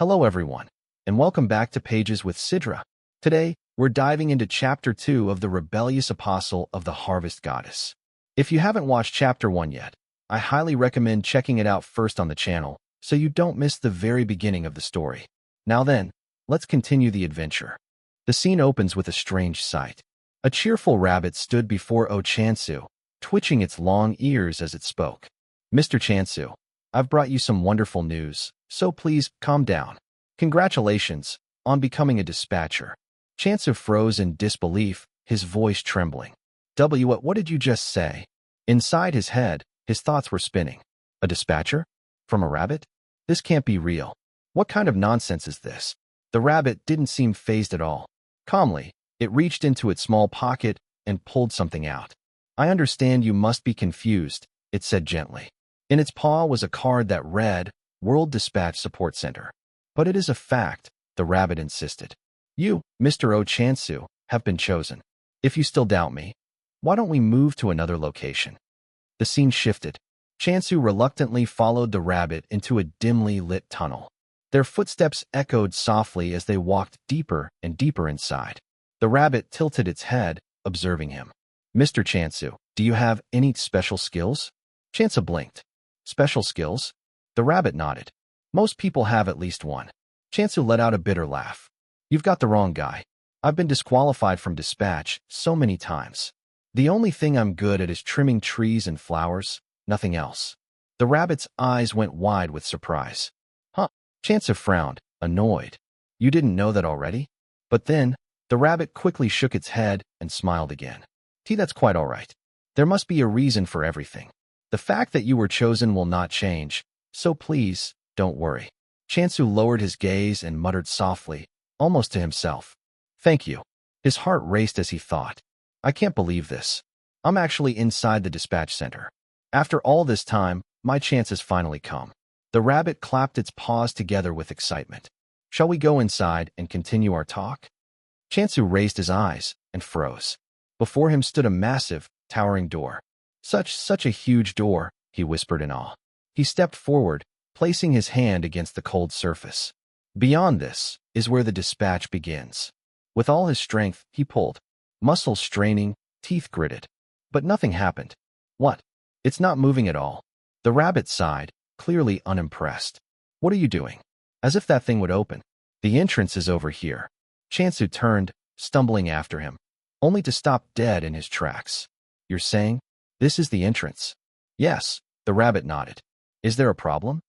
Hello everyone, and welcome back to Pages with Sidra. Today, we're diving into Chapter 2 of the Rebellious Apostle of the Harvest Goddess. If you haven't watched Chapter 1 yet, I highly recommend checking it out first on the channel so you don't miss the very beginning of the story. Now then, let's continue the adventure. The scene opens with a strange sight. A cheerful rabbit stood before Chansu, twitching its long ears as it spoke. Mr. Chansu, I've brought you some wonderful news, so please calm down. Congratulations on becoming a dispatcher. Chansu froze in disbelief, his voice trembling. What did you just say? Inside his head, his thoughts were spinning. A dispatcher? From a rabbit? This can't be real. What kind of nonsense is this? The rabbit didn't seem fazed at all. Calmly, it reached into its small pocket and pulled something out. I understand you must be confused, it said gently. In its paw was a card that read, World Dispatch Support Center. But it is a fact, the rabbit insisted. You, Mr. Chansu, have been chosen. If you still doubt me, why don't we move to another location? The scene shifted. Chansu reluctantly followed the rabbit into a dimly lit tunnel. Their footsteps echoed softly as they walked deeper and deeper inside. The rabbit tilted its head, observing him. Mr. Chansu, do you have any special skills? Chansu blinked. Special skills? The rabbit nodded. Most people have at least one. Chansu let out a bitter laugh. You've got the wrong guy. I've been disqualified from dispatch so many times. The only thing I'm good at is trimming trees and flowers, nothing else. The rabbit's eyes went wide with surprise. Huh? Chansu frowned, annoyed. You didn't know that already? But then, the rabbit quickly shook its head and smiled again. That's quite all right. There must be a reason for everything. The fact that you were chosen will not change, so please, don't worry. Chansu lowered his gaze and muttered softly, almost to himself. Thank you. His heart raced as he thought. I can't believe this. I'm actually inside the dispatch center. After all this time, my chance has finally come. The rabbit clapped its paws together with excitement. Shall we go inside and continue our talk? Chansu raised his eyes and froze. Before him stood a massive, towering door. Such a huge door, he whispered in awe. He stepped forward, placing his hand against the cold surface. Beyond this is where the dispatch begins. With all his strength, he pulled. Muscles straining, teeth gritted. But nothing happened. What? It's not moving at all. The rabbit sighed, clearly unimpressed. What are you doing? As if that thing would open. The entrance is over here. Chansu turned, stumbling after him, only to stop dead in his tracks. You're saying? This is the entrance? Yes, the rabbit nodded. Is there a problem?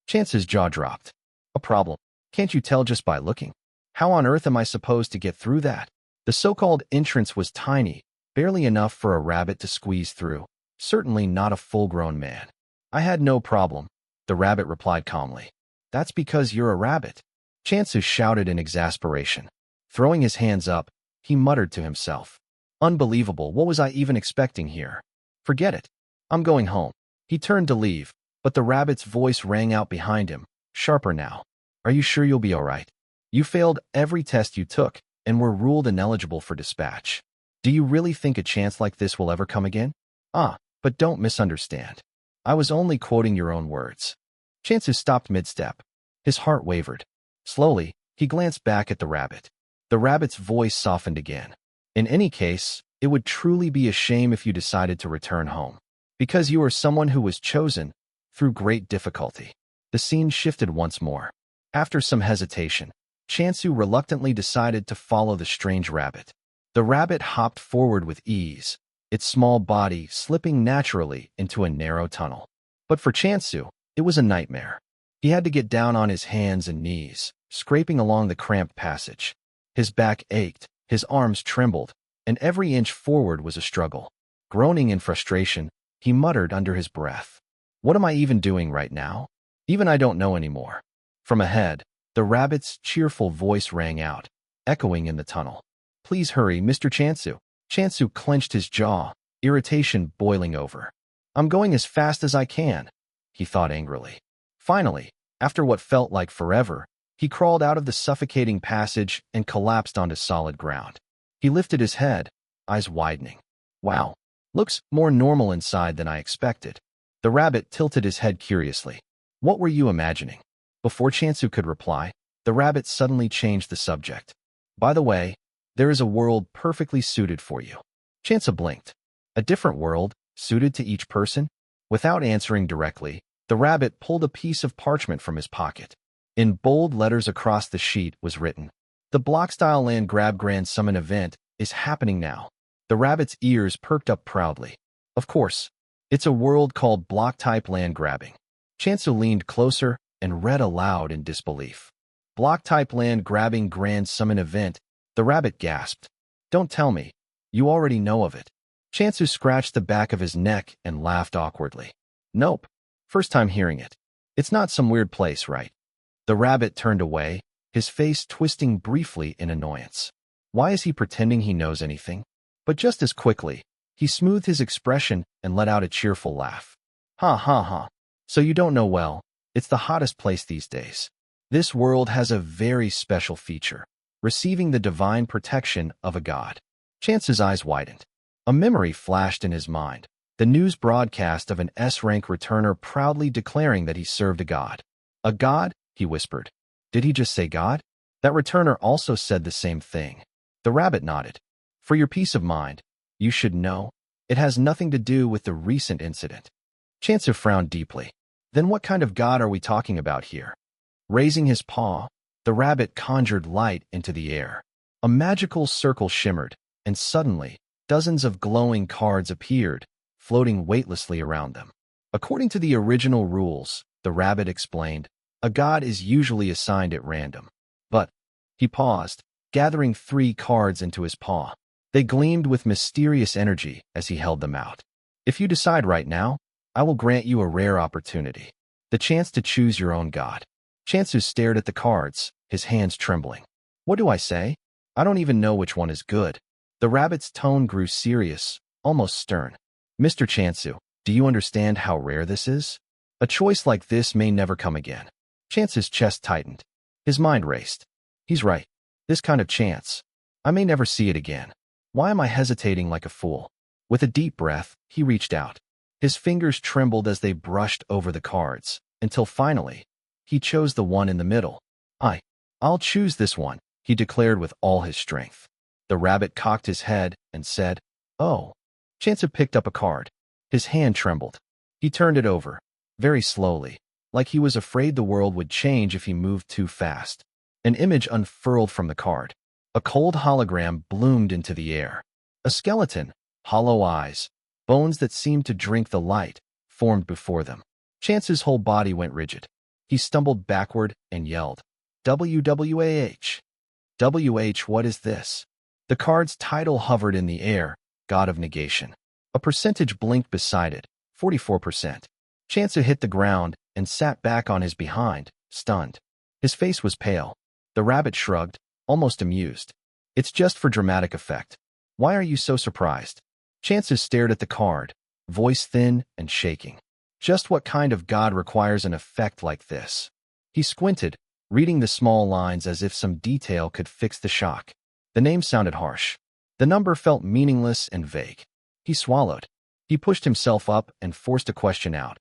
Chansu's jaw dropped. A problem? Can't you tell just by looking? How on earth am I supposed to get through that? The so-called entrance was tiny, barely enough for a rabbit to squeeze through, certainly not a full-grown man. I had no problem, the rabbit replied calmly. That's because you're a rabbit. Chansu shouted in exasperation. Throwing his hands up, he muttered to himself. Unbelievable, what was I even expecting here? Forget it. I'm going home. He turned to leave, but the rabbit's voice rang out behind him, sharper now. Are you sure you'll be all right? You failed every test you took and were ruled ineligible for dispatch. Do you really think a chance like this will ever come again? But don't misunderstand. I was only quoting your own words. Chansu stopped mid-step. His heart wavered. Slowly, he glanced back at the rabbit. The rabbit's voice softened again. In any case, it would truly be a shame if you decided to return home. Because you are someone who was chosen through great difficulty. The scene shifted once more. After some hesitation, Chansu reluctantly decided to follow the strange rabbit. The rabbit hopped forward with ease, its small body slipping naturally into a narrow tunnel. But for Chansu, it was a nightmare. He had to get down on his hands and knees, scraping along the cramped passage. His back ached, his arms trembled, and every inch forward was a struggle. Groaning in frustration, he muttered under his breath. What am I even doing right now? Even I don't know anymore. From ahead, the rabbit's cheerful voice rang out, echoing in the tunnel. Please hurry, Mr. Chansu. Chansu clenched his jaw, irritation boiling over. I'm going as fast as I can, he thought angrily. Finally, after what felt like forever, he crawled out of the suffocating passage and collapsed onto solid ground. He lifted his head, eyes widening. Wow, looks more normal inside than I expected. The rabbit tilted his head curiously. What were you imagining? Before Chansu could reply, The rabbit suddenly changed the subject. By the way, there is a world perfectly suited for you. Chansa blinked. A different world, suited to each person? Without answering directly, the rabbit pulled a piece of parchment from his pocket. In bold letters across the sheet was written, "The block-style land grab grand summon event is happening now." The rabbit's ears perked up proudly. Of course, it's a world called block-type land grabbing. Chansu leaned closer and read aloud in disbelief. Block-type land grabbing grand summon event. The rabbit gasped. Don't tell me. You already know of it. Chansu scratched the back of his neck and laughed awkwardly. Nope. First time hearing it. It's not some weird place, right? The rabbit turned away, his face twisting briefly in annoyance. Why is he pretending he knows anything? But just as quickly, he smoothed his expression and let out a cheerful laugh. Ha ha ha. So you don't know well. It's the hottest place these days. This world has a very special feature, receiving the divine protection of a god. Chance's eyes widened. A memory flashed in his mind. The news broadcast of an S-rank returner proudly declaring that he served a god. A god? He whispered. Did he just say God? That returner also said the same thing. The rabbit nodded. For your peace of mind, you should know, it has nothing to do with the recent incident. Chansu frowned deeply. Then what kind of god are we talking about here? Raising his paw, the rabbit conjured light into the air. A magical circle shimmered, and suddenly, dozens of glowing cards appeared, floating weightlessly around them. According to the original rules, the rabbit explained, a god is usually assigned at random. But, he paused, gathering 3 cards into his paw. They gleamed with mysterious energy as he held them out. If you decide right now, I will grant you a rare opportunity. The chance to choose your own god. Chansu stared at the cards, his hands trembling. What do I say? I don't even know which one is good. The rabbit's tone grew serious, almost stern. Mr. Chansu, do you understand how rare this is? A choice like this may never come again. Chance's chest tightened. His mind raced. He's right. This kind of chance. I may never see it again. Why am I hesitating like a fool? With a deep breath, he reached out. His fingers trembled as they brushed over the cards, until finally, he chose the one in the middle. I'll choose this one, he declared with all his strength. The rabbit cocked his head and said, Oh. Chance picked up a card. His hand trembled. He turned it over, very slowly, like he was afraid the world would change if he moved too fast. An image unfurled from the card. A cold hologram bloomed into the air. A skeleton, hollow eyes, bones that seemed to drink the light, formed before them. Chance's whole body went rigid. He stumbled backward and yelled, WWAH. WH, what is this? The card's title hovered in the air, God of Negation. A percentage blinked beside it, 44%. Chance hit the ground and sat back on his behind, stunned. His face was pale. The rabbit shrugged, almost amused. It's just for dramatic effect. Why are you so surprised? Chance stared at the card, voice thin and shaking. Just what kind of god requires an effect like this? He squinted, reading the small lines as if some detail could fix the shock. The name sounded harsh. The number felt meaningless and vague. He swallowed. He pushed himself up and forced a question out.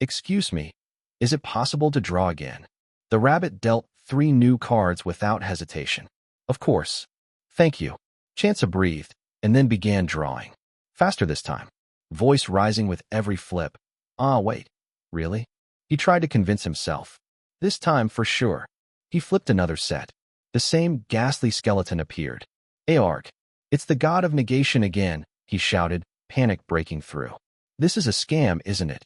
Excuse me, is it possible to draw again? The rabbit dealt 3 new cards without hesitation. Of course. Thank you. Chance breathed, and then began drawing. Faster this time. Voice rising with every flip. Wait. Really? He tried to convince himself. This time for sure. He flipped another set. The same ghastly skeleton appeared. Aorg. It's the god of negation again, he shouted, panic breaking through. This is a scam, isn't it?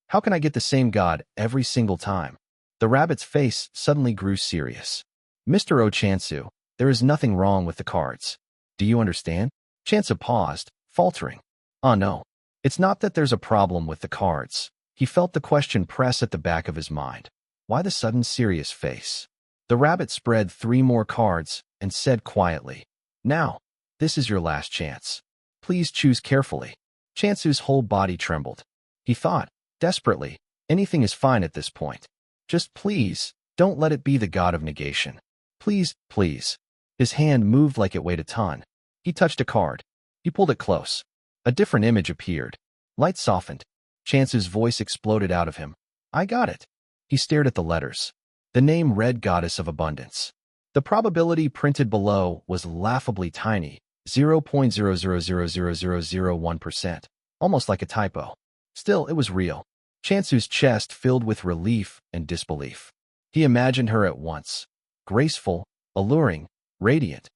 How can I get the same god every single time? The rabbit's face suddenly grew serious. Mr. Ochansu, there is nothing wrong with the cards. Do you understand? Chansu paused, faltering. No. It's not that there's a problem with the cards. He felt the question press at the back of his mind. Why the sudden serious face? The rabbit spread 3 more cards and said quietly, Now, this is your last chance. Please choose carefully. Chansu's whole body trembled. He thought, desperately, anything is fine at this point. Just please, don't let it be the god of negation. Please, please. His hand moved like it weighed a ton. He touched a card. He pulled it close. A different image appeared. Light softened. Chance's voice exploded out of him. I got it. He stared at the letters. The name read Goddess of Abundance. The probability printed below was laughably tiny, 0.000001%, almost like a typo. Still, it was real. Chansu's chest filled with relief and disbelief. He imagined her at once. Graceful, alluring, radiant.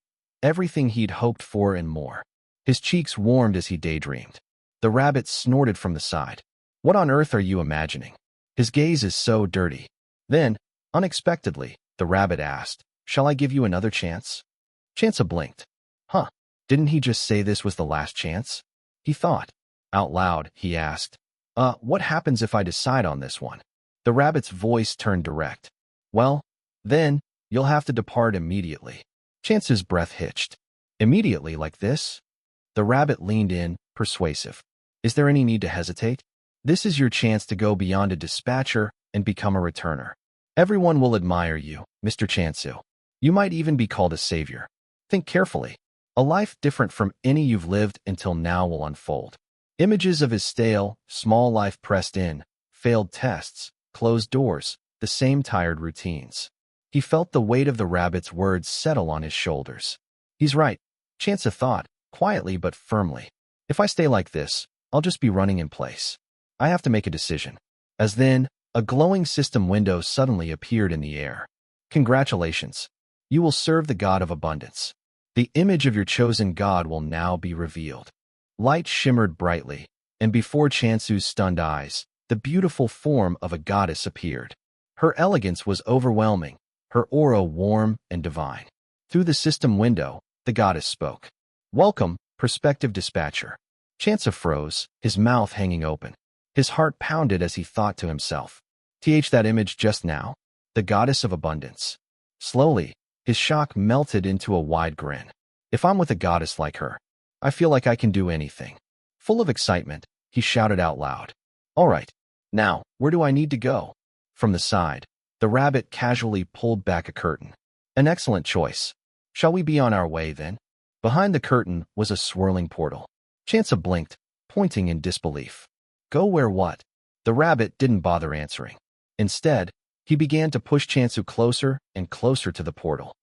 Everything he'd hoped for and more. His cheeks warmed as he daydreamed. The rabbit snorted from the side. What on earth are you imagining? His gaze is so dirty. Then, unexpectedly, the rabbit asked, "Shall I give you another chance?" Chansu blinked. Huh, didn't he just say this was the last chance? He thought. Out loud, he asked, what happens if I decide on this one? The rabbit's voice turned direct. Well, then, you'll have to depart immediately. Chansu's breath hitched. Immediately like this? The rabbit leaned in, persuasive. Is there any need to hesitate? This is your chance to go beyond a dispatcher and become a returner. Everyone will admire you, Mr. Chansu. You might even be called a savior. Think carefully. A life different from any you've lived until now will unfold. Images of his stale, small life pressed in, failed tests, closed doors, the same tired routines. He felt the weight of the rabbit's words settle on his shoulders. He's right, Chansu thought, quietly but firmly. If I stay like this, I'll just be running in place. I have to make a decision. As then, a glowing system window suddenly appeared in the air. Congratulations. You will serve the God of Abundance. The image of your chosen God will now be revealed. Light shimmered brightly, and before Chansu's stunned eyes, the beautiful form of a goddess appeared. Her elegance was overwhelming, her aura warm and divine. Through the system window, the goddess spoke. Welcome, prospective dispatcher. Chansu froze, his mouth hanging open. His heart pounded as he thought to himself. That image just now? The goddess of abundance. Slowly, his shock melted into a wide grin. If I'm with a goddess like her, I feel like I can do anything. Full of excitement, he shouted out loud. All right, now, where do I need to go? From the side, the rabbit casually pulled back a curtain. An excellent choice. Shall we be on our way then? Behind the curtain was a swirling portal. Chansu blinked, pointing in disbelief. Go where what? The rabbit didn't bother answering. Instead, he began to push Chansu closer and closer to the portal.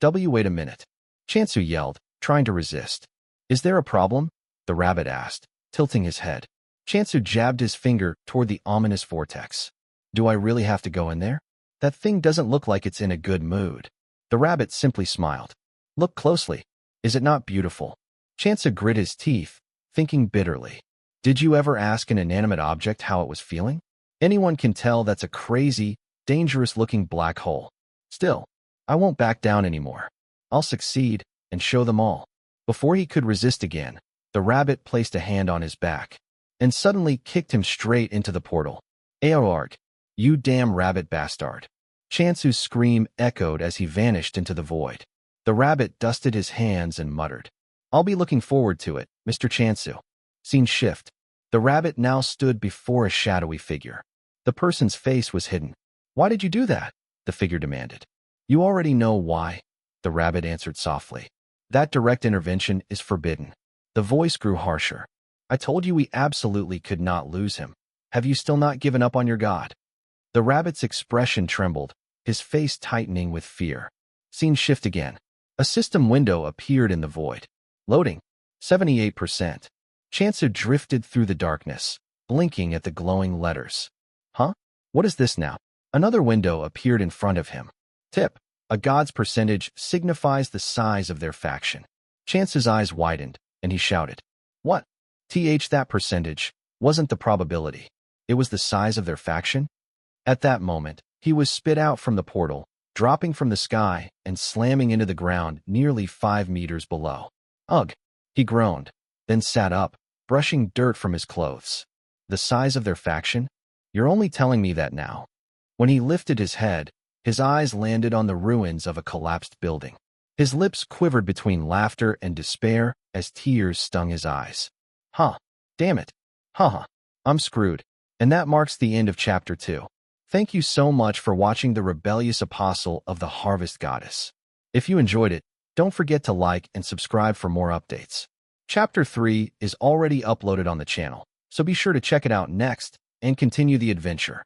Wait a minute. Chansu yelled, trying to resist. Is there a problem? The rabbit asked, tilting his head. Chansu jabbed his finger toward the ominous vortex. Do I really have to go in there? That thing doesn't look like it's in a good mood. The rabbit simply smiled. Look closely. Is it not beautiful? Chansu grit his teeth, thinking bitterly. Did you ever ask an inanimate object how it was feeling? Anyone can tell that's a crazy, dangerous-looking black hole. Still, I won't back down anymore. I'll succeed and show them all. Before he could resist again, the rabbit placed a hand on his back and suddenly kicked him straight into the portal. Aorg, you damn rabbit bastard. Chansu's scream echoed as he vanished into the void. The rabbit dusted his hands and muttered, I'll be looking forward to it, Mr. Chansu. Scene shift. The rabbit now stood before a shadowy figure. The person's face was hidden. Why did you do that? The figure demanded. You already know why, the rabbit answered softly. That direct intervention is forbidden. The voice grew harsher. I told you we absolutely could not lose him. Have you still not given up on your God? The rabbit's expression trembled, his face tightening with fear. Scene shift again. A system window appeared in the void. Loading. 78%. Chansu drifted through the darkness, blinking at the glowing letters. Huh? What is this now? Another window appeared in front of him. Tip. A god's percentage signifies the size of their faction. Chansu's eyes widened, and he shouted. What? That percentage wasn't the probability. It was the size of their faction? At that moment, he was spit out from the portal, dropping from the sky and slamming into the ground nearly 5 meters below. Ugh! He groaned, then sat up, brushing dirt from his clothes. The size of their faction? You're only telling me that now. When he lifted his head, his eyes landed on the ruins of a collapsed building. His lips quivered between laughter and despair as tears stung his eyes. Huh. Damn it. Haha. I'm screwed. And that marks the end of Chapter 2. Thank you so much for watching The Rebellious Apostle of the Harvest Goddess. If you enjoyed it, don't forget to like and subscribe for more updates. Chapter 3 is already uploaded on the channel, so be sure to check it out next and continue the adventure.